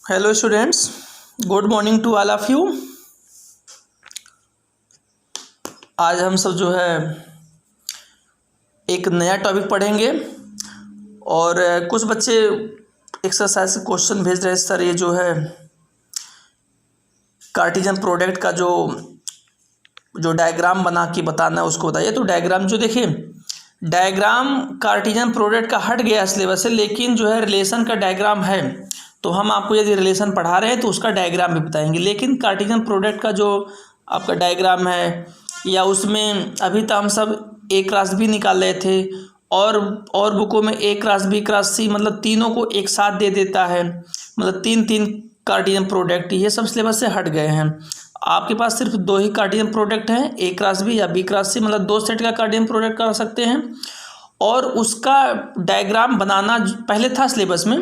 Hello students, good morning to all of you. आज हम सब जो है एक नया टॉपिक पढ़ेंगे और कुछ बच्चे एक्सरसाइज क्वेश्चन भेज रहे हैं। सर ये जो है कार्टेशियन प्रोडक्ट का जो डायग्राम बना के बताना है उसको बताइए। तो डायग्राम जो देखिए, डायग्राम कार्टेशियन प्रोडक्ट का हट गया सिलेबस से, लेकिन जो है रिलेशन का डायग्राम है। तो हम आपको यदि रिलेशन पढ़ा रहे हैं तो उसका डायग्राम भी बताएंगे, लेकिन कार्टेशियन प्रोडक्ट का जो आपका डायग्राम है या उसमें अभी तो हम सब ए क्रॉस बी निकाल रहे थे और बुकों में ए क्रॉस बी क्रॉस सी मतलब तीनों को एक साथ दे देता है, मतलब तीन तीन कार्टेशियन प्रोडक्ट। ये सब सिलेबस से हट गए हैं। आपके पास सिर्फ दो ही कार्टेशियन प्रोडक्ट हैं, ए क्रॉस बी या बी क्रॉस सी, मतलब दो सेट का कार्टेशियन प्रोडक्ट कर सकते हैं। और उसका डायग्राम बनाना पहले था सिलेबस में,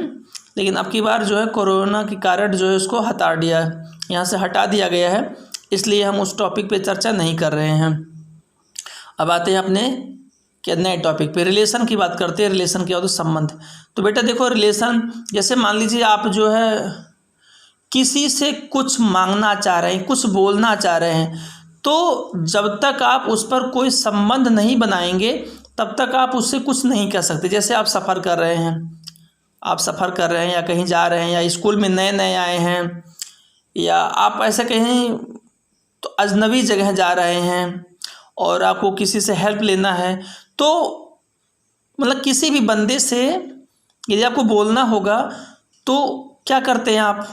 लेकिन अब की बार जो है कोरोना के कारण जो है उसको हटा दिया है, यहाँ से हटा दिया गया है, इसलिए हम उस टॉपिक पे चर्चा नहीं कर रहे हैं। अब आते हैं अपने क्या नए टॉपिक पे, रिलेशन की बात करते हैं। रिलेशन क्या होता है? संबंध। तो बेटा देखो, रिलेशन जैसे मान लीजिए आप जो है किसी से कुछ मांगना चाह रहे हैं, कुछ बोलना चाह रहे हैं, तो जब तक आप उस पर कोई संबंध नहीं बनाएंगे तब तक आप उससे कुछ नहीं कह सकते। जैसे आप सफ़र कर रहे हैं, या कहीं जा रहे हैं, या स्कूल में नए नए आए हैं, या आप ऐसे कहीं तो अजनबी जगह जा रहे हैं और आपको किसी से हेल्प लेना है, तो मतलब किसी भी बंदे से यदि आपको बोलना होगा तो क्या करते हैं आप?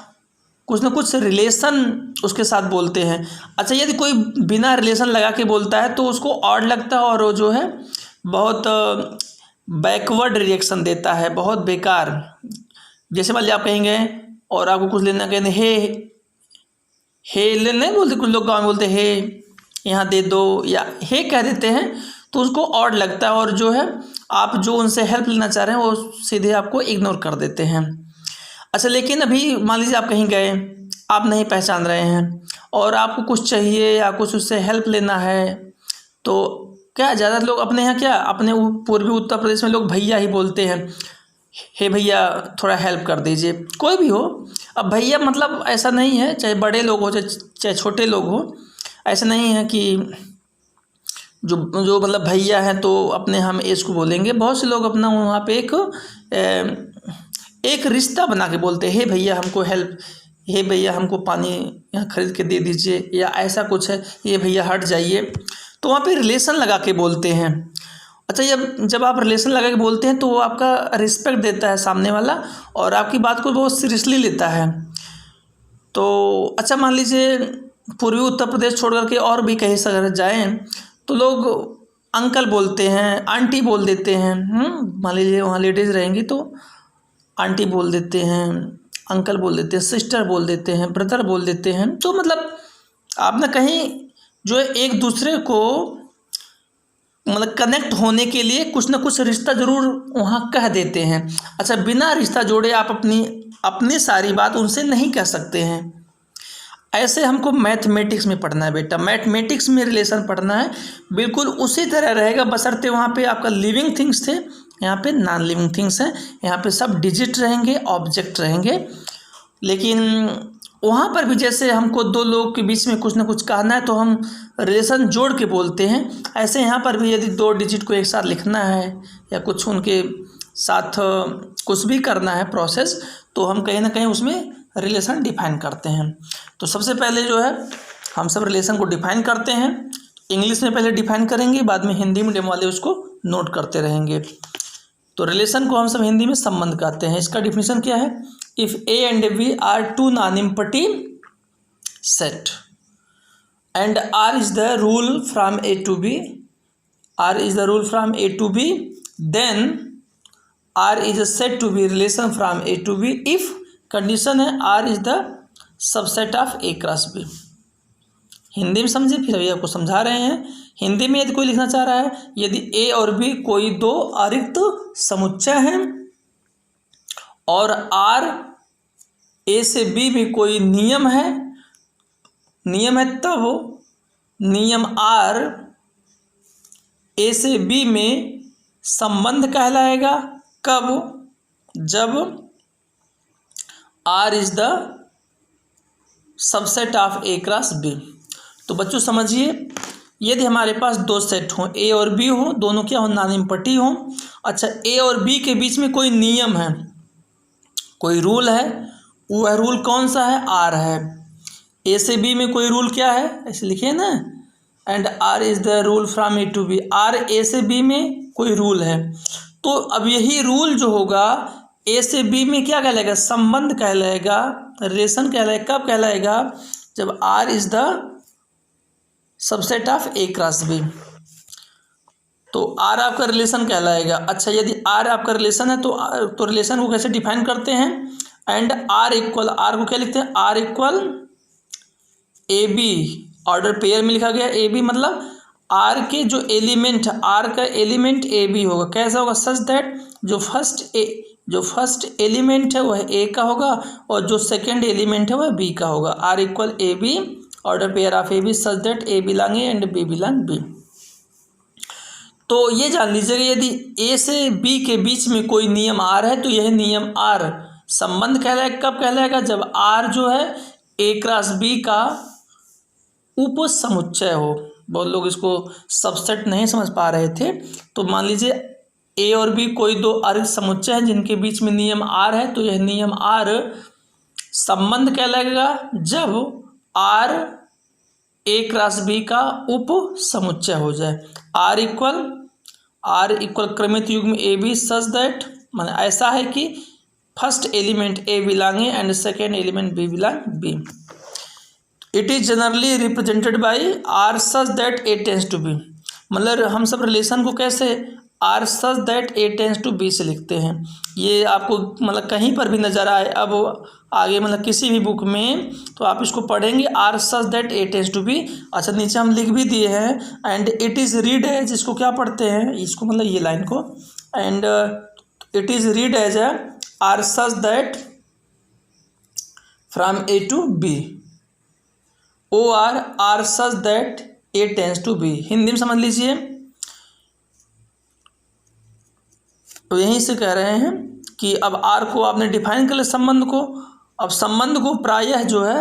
कुछ ना कुछ रिलेशन उसके साथ बोलते हैं। अच्छा, यदि कोई बिना रिलेशन लगा के बोलता है तो उसको ऑड लगता है और वो जो है बहुत बैकवर्ड रिएक्शन देता है, बहुत बेकार। जैसे मान लीजिए आप कहेंगे और आपको कुछ लेना, कहते हे ले नहीं बोलते, कुछ लोग गाँव में बोलते हे यहाँ दे दो, या हे कह देते हैं, तो उसको ऑड लगता है और जो है आप जो उनसे हेल्प लेना चाह रहे हैं वो सीधे आपको इग्नोर कर देते हैं। अच्छा, लेकिन अभी मान लीजिए आप कहीं गए, आप नहीं पहचान रहे हैं और आपको कुछ चाहिए या कुछ उससे हेल्प लेना है, तो क्या ज़्यादा लोग अपने यहाँ क्या अपने पूर्वी उत्तर प्रदेश में लोग भैया ही बोलते हैं, हे भैया थोड़ा हेल्प कर दीजिए, कोई भी हो। अब भैया मतलब ऐसा नहीं है, चाहे बड़े लोग हो चाहे छोटे लोग हो, ऐसा नहीं है कि जो मतलब भैया हैं तो अपने हम एज को बोलेंगे। बहुत से लोग अपना वहाँ पे एक रिश्ता बना के बोलते हैं, हे भैया हमको हेल्प, हे भैया हमको पानी यहाँ खरीद के दे दीजिए, या ऐसा कुछ है, ये भैया हट जाइए, तो वहाँ पे रिलेशन लगा के बोलते हैं। अच्छा, जब आप रिलेशन लगा के बोलते हैं तो वो आपका रिस्पेक्ट देता है सामने वाला और आपकी बात को बहुत सीरियसली लेता है। तो अच्छा, मान लीजिए पूर्वी उत्तर प्रदेश छोड़ करके और भी कहीं अगर जाएँ तो लोग अंकल बोलते हैं, आंटी बोल देते हैं। मान लीजिए वहाँ लेडीज़ रहेंगी तो आंटी बोल देते हैं, अंकल बोल देते हैं, सिस्टर बोल देते हैं, ब्रदर बोल देते हैं। तो मतलब आप ना कहीं जो है एक दूसरे को मतलब कनेक्ट होने के लिए कुछ ना कुछ रिश्ता ज़रूर वहाँ कह देते हैं। अच्छा, बिना रिश्ता जोड़े आप अपनी सारी बात उनसे नहीं कह सकते हैं। ऐसे हमको मैथमेटिक्स में पढ़ना है बेटा, मैथमेटिक्स में रिलेशन पढ़ना है, बिल्कुल उसी तरह रहेगा, बशर्ते वहाँ पे आपका लिविंग थिंग्स थे, यहाँ पे नॉन लिविंग थिंग्स हैं। यहाँ पे सब डिजिट रहेंगे, ऑब्जेक्ट रहेंगे, लेकिन वहाँ पर भी जैसे हमको दो लोग के बीच में कुछ ना कुछ कहना है तो हम रिलेशन जोड़ के बोलते हैं, ऐसे यहाँ पर भी यदि दो डिजिट को एक साथ लिखना है या कुछ उनके साथ कुछ भी करना है प्रोसेस, तो हम कहीं ना कहीं उसमें रिलेशन डिफाइन करते हैं। तो सबसे पहले जो है हम सब रिलेशन को डिफाइन करते हैं। इंग्लिश में पहले डिफाइन करेंगे, बाद में हिंदी मीडियम वाले उसको नोट करते रहेंगे। तो रिलेशन को हम सब हिंदी में संबंध कहते हैं। इसका डिफिनेशन क्या है? If A and B are two non empty set and R is the rule from A to B, then R is a set to be relation from A to B if condition है R is the subset of A cross B. Hindi में समझे, फिर अभी आपको समझा रहे हैं। हिंदी में यदि कोई लिखना चाह रहा है, यदि ए और बी कोई दो अरिक्त समुच्चय हैं और आर ए से बी भी कोई नियम है तब नियम आर ए से बी में संबंध कहलाएगा। कब? जब R is the subset of A cross B. तो बच्चों समझिए, यदि हमारे पास दो सेट हों, ए और बी हो, दोनों क्या हो, नॉन एम्प्टी हो। अच्छा, ए और बी के बीच में कोई नियम है, कोई रूल है, वह रूल कौन सा है, आर है। ए से बी में कोई रूल क्या है, ऐसे लिखिए ना, and R is the rule from A to B. R A से बी में कोई रूल है। तो अब यही रूल जो होगा ए से बी में क्या कहलाएगा, संबंध कहलाएगा, रिलेशन कहलाएगा। कब कहलाएगा, जब R is the subset of A cross B, तो आर आपका रिलेशन कहलाएगा। अच्छा, यदि आर आपका रिलेशन है तो रिलेशन को कैसे डिफाइन करते हैं, एंड आर इक्वल, आर को क्या लिखते हैं, R equal A B, order pair में लिखा गया। ए बी मतलब आर के जो एलिमेंट, आर का एलिमेंट ए बी होगा। कैसा होगा, सच दैट जो फर्स्ट एलिमेंट है वह ए का होगा और जो सेकंड एलिमेंट है वह बी का होगा। R equal A B, order pair of A B such that A belong A and B belong B. तो ये जान लीजिएगा, यदि ए से बी के बीच में कोई नियम आर है तो यह नियम आर संबंध कहलाएगा। कब कहलाएगा, जब आर जो है ए क्रॉस बी का उप समुच्चय हो। बहुत लोग इसको सबसेट नहीं समझ पा रहे थे। तो मान लीजिए ए और बी कोई दो अर्ग समुच्चय हैं जिनके बीच में नियम आर है, तो यह नियम आर संबंध कहलाएगा जब आर ए क्रॉस बी का उप समुच्चय हो जाए। आर इक्वल क्रमित युग्म ए बी सच दैट, माने ऐसा है कि first element A belong A and second element B belong B. It is generally represented by R such that A tends to B. मतलब हम सब रिलेशन को कैसे R such that A tends to B से लिखते हैं। ये आपको मतलब कहीं पर भी नजर आए अब आगे, मतलब किसी भी बुक में, तो आप इसको पढ़ेंगे R such that A tends to B. अच्छा, नीचे हम लिख भी दिए हैं, and it is read as, इसको क्या पढ़ते हैं इसको, मतलब ये लाइन को, and it is read as R such that from A to B, or R such that A tends to B. Hindi में समझ लीजिए, तो यहीं से कह रहे हैं कि अब आर को आपने डिफाइन कर लिया संबंध को। अब संबंध को प्रायः जो है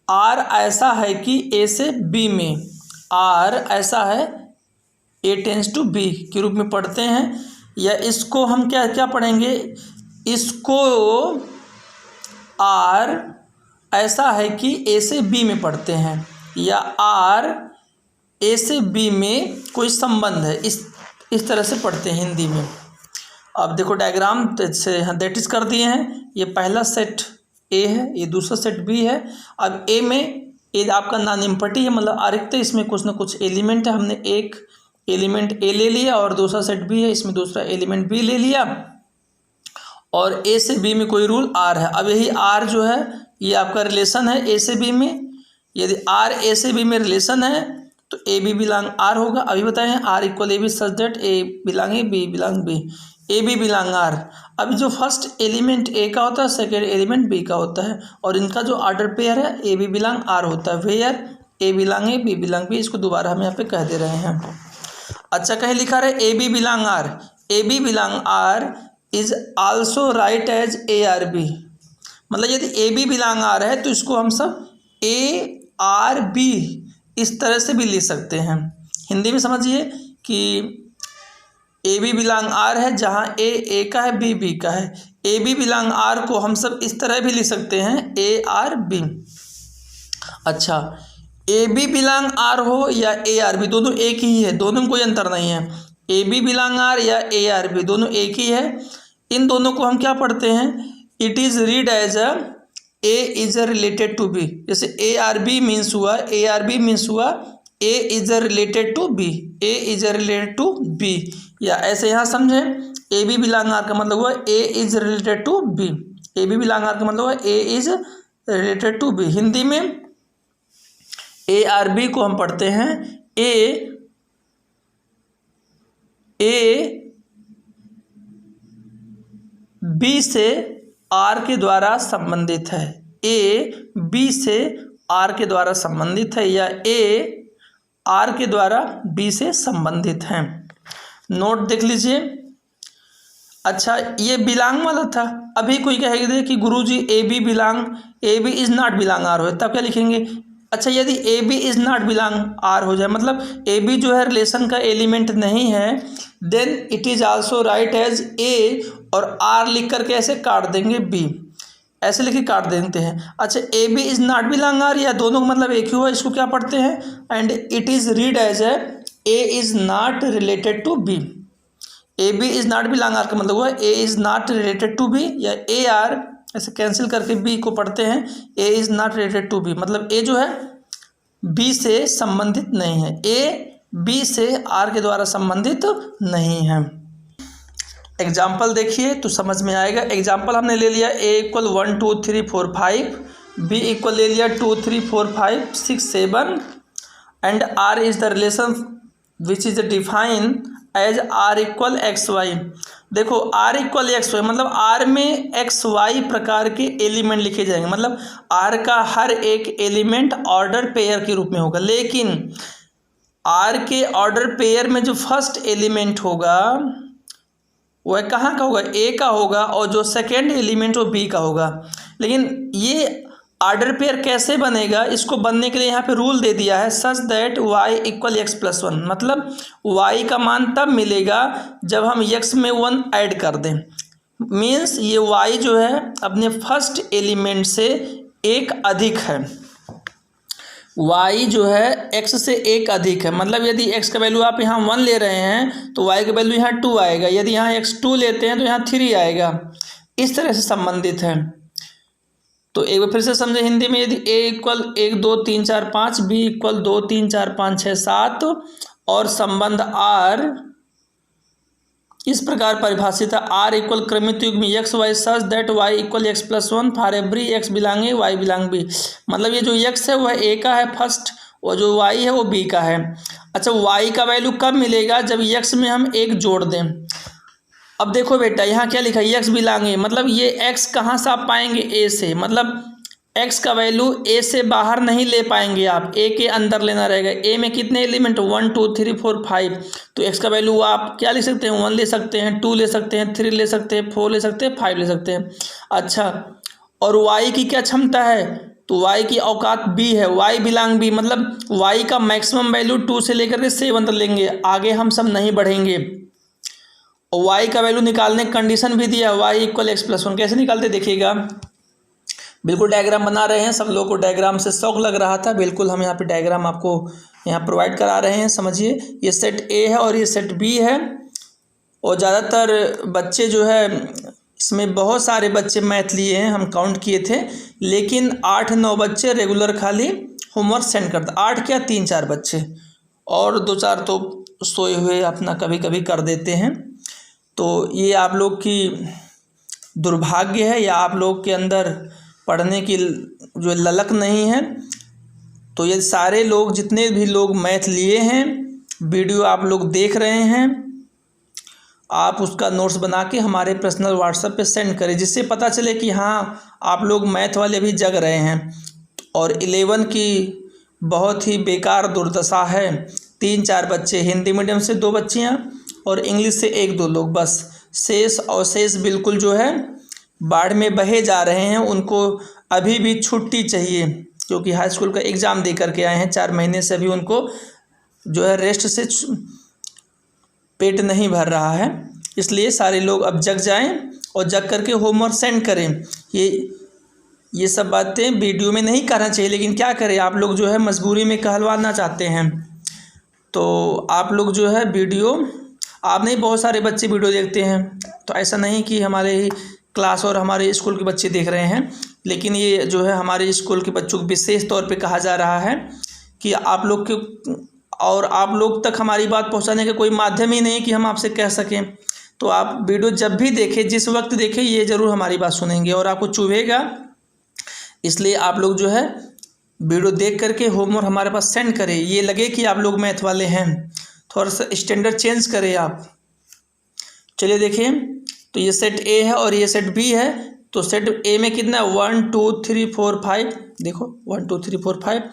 आर ऐसा है कि ए से बी में, आर ऐसा है ए टेंस टू बी के रूप में पढ़ते हैं। या इसको हम क्या क्या पढ़ेंगे, इसको आर ऐसा है कि ए से बी में पढ़ते हैं, या आर ए से बी में कोई संबंध है, इस तरह से पढ़ते हैं हिंदी में। अब देखो डायग्राम से दैट इज कर दिए हैं। ये पहला सेट ए है, ये दूसरा सेट बी है। अब ए में ए आपका नॉन एम्प्टी है, मतलब अरिक्त, इसमें कुछ ना कुछ एलिमेंट है। हमने एक एलिमेंट ए ले लिया और दूसरा सेट बी है, इसमें दूसरा एलिमेंट बी ले लिया, और ए से बी में कोई रूल आर है। अब यही आर जो है ये आपका रिलेशन है ए से बी में। यदि आर ए से बी में रिलेशन है तो ए बी बिलोंग आर होगा। अभी बताएं R equal A B such that A belong A B belong B, A B belong R. अभी जो फर्स्ट एलिमेंट ए का होता है, सेकेंड एलिमेंट बी का होता है, और इनका जो ऑर्डर पेयर है ए बी बिलोंग आर होता है। Where A belong A B belong B, इसको दोबारा हम यहाँ पे कह दे रहे हैं। अच्छा, कहीं लिखा रहे A B belong R, A B belong R is also write as A R B. मतलब यदि ए बी बिलोंग आर है तो इसको हम सब ए आर बी इस तरह से भी लिख सकते हैं। हिंदी में समझिए कि ए बी बिलोंग आर है, जहाँ ए का है, बी बी का है। ए बी बिलोंग आर को हम सब इस तरह भी लिख सकते हैं, ए आर बी। अच्छा, ए बी बिलोंग आर हो या ए आर बी, दोनों एक ही है, दोनों में कोई अंतर नहीं है। ए बी बिलोंग आर या ए आर बी दोनों एक ही है। इन दोनों को हम क्या पढ़ते हैं, it is read as A is related to B. जैसे ए आर बी मीन्स हुआ, ए आर बी मीन्स हुआ A is related to B, A is related to B. या ऐसे यहाँ समझें, ए बी बिलोंग आर का मतलब हुआ A is related to B, A B belong R का मतलब हुआ A is related to B. Hindi में ए आर बी को हम पढ़ते हैं ए बी से आर के द्वारा संबंधित है, ए बी से आर के द्वारा संबंधित है, या ए आर के द्वारा बी से संबंधित हैं। नोट देख लीजिए, अच्छा ये बिलोंग वाला था। अभी कोई कहेगा कि गुरुजी A B belong, A B is not belong R हो, तब क्या लिखेंगे? अच्छा यदि A B is not belong R हो जाए, मतलब ए बी जो है रिलेशन का एलिमेंट नहीं है, then it is also write as A, और आर लिख करके ऐसे काट देंगे बी, ऐसे लिख के काट देते हैं। अच्छा A B is not belong R, या दोनों का मतलब एक ही हुआ, इसको क्या पढ़ते हैं? And it is read as A is not related to B. A B is not belong R का मतलब हुआ A is not related to B, या ए आर ऐसे कैंसिल करके बी को पढ़ते हैं A is not related to B, मतलब ए जो है बी से संबंधित नहीं है, ए बी से आर के द्वारा संबंधित नहीं है। एग्जाम्पल देखिए तो समझ में आएगा। एग्जाम्पल हमने ले लिया ए इक्वल 1 2 3 4 5, बी इक्वल ले लिया 2 3 4 5 6 7, and R is the relation which is define as R equal X Y. देखो आर इक्वल एक्स वाई मतलब आर में एक्स वाई प्रकार के एलिमेंट लिखे जाएंगे, मतलब आर का हर एक एलिमेंट ऑर्डर पेयर के रूप में होगा, लेकिन आर के ऑर्डर पेयर में जो फर्स्ट एलिमेंट होगा वह कहाँ का होगा? ए का होगा, और जो सेकेंड एलिमेंट वो बी का होगा। लेकिन ये ऑर्डर पेयर कैसे बनेगा? इसको बनने के लिए यहाँ पे रूल दे दिया है such that Y equal X plus one, मतलब वाई का मान तब मिलेगा जब हम एक्स में 1 ऐड कर दें। मीन्स ये वाई जो है अपने फर्स्ट एलिमेंट से एक अधिक है, y जो है x से एक अधिक है, मतलब यदि x का वैल्यू आप यहाँ 1 ले रहे हैं तो y का वैल्यू यहाँ 2 आएगा, यदि यहाँ x 2 लेते हैं तो यहाँ 3 आएगा, इस तरह से संबंधित है। तो एक बार फिर से समझे हिंदी में, यदि a इक्वल 1 2 3 4 5, b इक्वल 2 3 4 5 6 7 और संबंध r इस प्रकार परिभाषित है, आर इक्वल क्रमित युग्म X Y such that Y equal X plus one for every X belong A Y belong B, मतलब ये जो एक्स है वह ए का है फर्स्ट, और जो वाई है वो बी का है। अच्छा वाई का वैल्यू कब मिलेगा? जब एक्स में हम एक जोड़ दें। अब देखो बेटा यहाँ क्या लिखा है? एक्स बिलोंग ए, मतलब ये एक्स कहाँ से आप पाएंगे? ए से, मतलब एक्स का वैल्यू ए से बाहर नहीं ले पाएंगे आप, ए के अंदर लेना रहेगा। ए में कितने एलिमेंट? 1 2 3 4 5, तो एक्स का वैल्यू आप क्या ले सकते हैं? 1 ले सकते हैं, 2 ले सकते हैं, 3 ले सकते हैं, 4 ले सकते हैं, 5 ले सकते हैं। अच्छा और वाई की क्या क्षमता है? तो वाई की औकात बी है, वाई बिलोंग बी, मतलब वाई का मैक्सिमम वैल्यू 2 से लेकर के 7 तक लेंगे, आगे हम सब नहीं बढ़ेंगे। और वाई का वैल्यू निकालने कंडीशन भी दिया, Y equal X plus one. कैसे निकालते देखिएगा, बिल्कुल डायग्राम बना रहे हैं। सब लोगों को डायग्राम से शौक लग रहा था, बिल्कुल हम यहाँ पे डायग्राम आपको यहाँ प्रोवाइड करा रहे हैं। समझिए ये सेट ए है और ये सेट बी है, और ज़्यादातर बच्चे जो है इसमें बहुत सारे बच्चे मैथ लिए हैं, हम काउंट किए थे, लेकिन 8-9 बच्चे रेगुलर खाली होमवर्क सेंड करते, 8 क्या 3-4 बच्चे, और 2-4 तो सोए हुए अपना कभी कभी कर देते हैं। तो ये आप लोग की दुर्भाग्य है, या आप लोग के अंदर पढ़ने की जो ललक नहीं है। तो ये सारे लोग, जितने भी लोग मैथ लिए हैं, वीडियो आप लोग देख रहे हैं, आप उसका नोट्स बना के हमारे पर्सनल व्हाट्सएप पे सेंड करें, जिससे पता चले कि हाँ आप लोग मैथ वाले भी जग रहे हैं। और 11 की बहुत ही बेकार दुर्दशा है, 3-4 बच्चे, हिंदी मीडियम से 2 बच्चियाँ और इंग्लिश से 1-2 लोग, बस शेष अवशेष बिल्कुल जो है बाढ़ में बहे जा रहे हैं। उनको अभी भी छुट्टी चाहिए, क्योंकि हाई स्कूल का एग्ज़ाम दे करके आए हैं, 4 महीने से अभी उनको जो है रेस्ट से पेट नहीं भर रहा है। इसलिए सारे लोग अब जग जाएं और जग करके होमवर्क सेंड करें। ये सब बातें वीडियो में नहीं करना चाहिए, लेकिन क्या करें, आप लोग जो है मजबूरी में कहलवाना चाहते हैं। तो आप लोग जो है वीडियो, आप नहीं बहुत सारे बच्चे वीडियो देखते हैं, तो ऐसा नहीं कि हमारे ही क्लास और हमारे स्कूल के बच्चे देख रहे हैं, लेकिन ये जो है हमारे स्कूल के बच्चों को विशेष तौर पे कहा जा रहा है कि आप लोग के और आप लोग तक हमारी बात पहुंचाने का कोई माध्यम ही नहीं कि हम आपसे कह सकें। तो आप वीडियो जब भी देखें, जिस वक्त देखें, ये ज़रूर हमारी बात सुनेंगे और आपको चुभेगा। इसलिए आप लोग जो है वीडियो देख करके होमवर्क हमारे पास सेंड करें, ये लगे कि आप लोग मैथ वाले हैं, थोड़ा सा स्टैंडर्ड चेंज करें आप। चलिए देखें, तो ये सेट ए है और ये सेट बी है। तो सेट ए में कितना है? 1 2 3 4 5, देखो 1 2 3 4 5,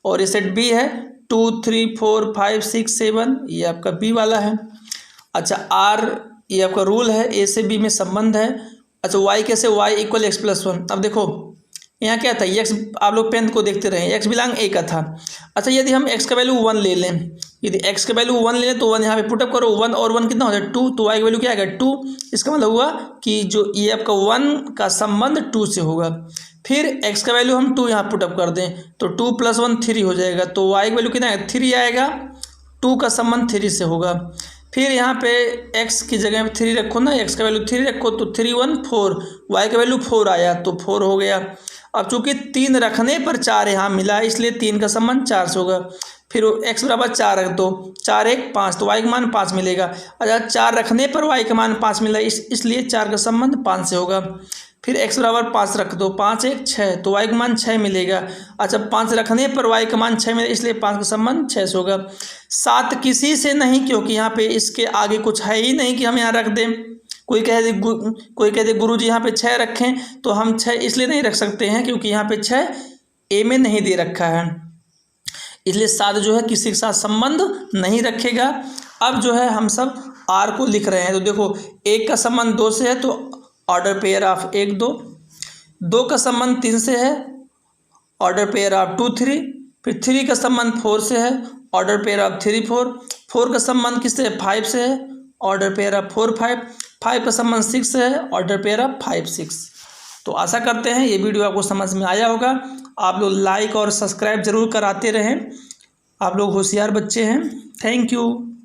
और ये सेट बी है 2 3 4 5 6 7, ये आपका बी वाला है। अच्छा आर ये आपका रूल है, ए से बी में संबंध है। अच्छा वाई कैसे, Y equal X plus one. अब देखो यहाँ क्या था, एक्स आप लोग पेन को देखते रहे, एक्स बिलोंग ए का था। अच्छा यदि हम एक्स का वैल्यू 1 ले लें, यदि एक्स का वैल्यू 1 ले लें तो 1 यहाँ पे पुटअप करो, 1 और 1 कितना हो जाए 2, तो वाई का वैल्यू क्या आएगा 2। इसका मतलब हुआ कि जो ये आपका 1 का संबंध 2 से होगा। फिर एक्स का वैल्यू हम 2 यहाँ पुटअप कर दें तो 2 + 1 3 हो जाएगा, तो वाई का वैल्यू कितना आएगा 3 आएगा, 2 का संबंध 3 से होगा। फिर यहाँ पे x की जगह पे 3 रखो ना, x का वैल्यू 3 रखो तो 3 1 4, y का वैल्यू 4 आया तो 4 हो गया। अब चूंकि 3 रखने पर 4 यहाँ मिला इसलिए 3 का संबंध 4 से होगा। फिर x बराबर 4 रख दो, 4 1 5 तो y का मान 5 मिलेगा। अच्छा 4 रखने पर y का मान 5 मिला इसलिए 4 का संबंध 5 से होगा। फिर x बराबर 5 रख दो, 5 1 6 तो y का मान 6 मिलेगा। अच्छा 5 रखने पर y का मान 6 मिलेगा इसलिए 5 का संबंध 6 से होगा। 7 किसी से नहीं, क्योंकि यहाँ पे इसके आगे कुछ है ही नहीं कि हम यहाँ रख दें। कोई कह दे गुरुजी यहाँ पे 6 रखें, तो हम 6 इसलिए नहीं रख सकते हैं क्योंकि यहाँ पे 6 ए में नहीं दे रखा है, इसलिए 7 जो है किसी के साथ संबंध नहीं रखेगा। अब जो है हम सब आर को लिख रहे हैं, तो देखो 1 का संबंध 2 से है तो ऑर्डर पेयर ऑफ 1 2, 2 का संबंध 3 से है ऑर्डर पेयर ऑफ 2 3, फिर 3 का संबंध 4 से है ऑर्डर पेयर ऑफ 3 4, 4 का संबंध किससे है 5 से है ऑर्डर पेयर ऑफ 4 5, 5 का संबंध 6 से है ऑर्डर पेयर ऑफ 5 6। तो आशा करते हैं ये वीडियो आपको समझ में आया होगा। आप लोग लाइक और सब्सक्राइब जरूर कराते रहें, आप लोग होशियार बच्चे हैं। Thank you.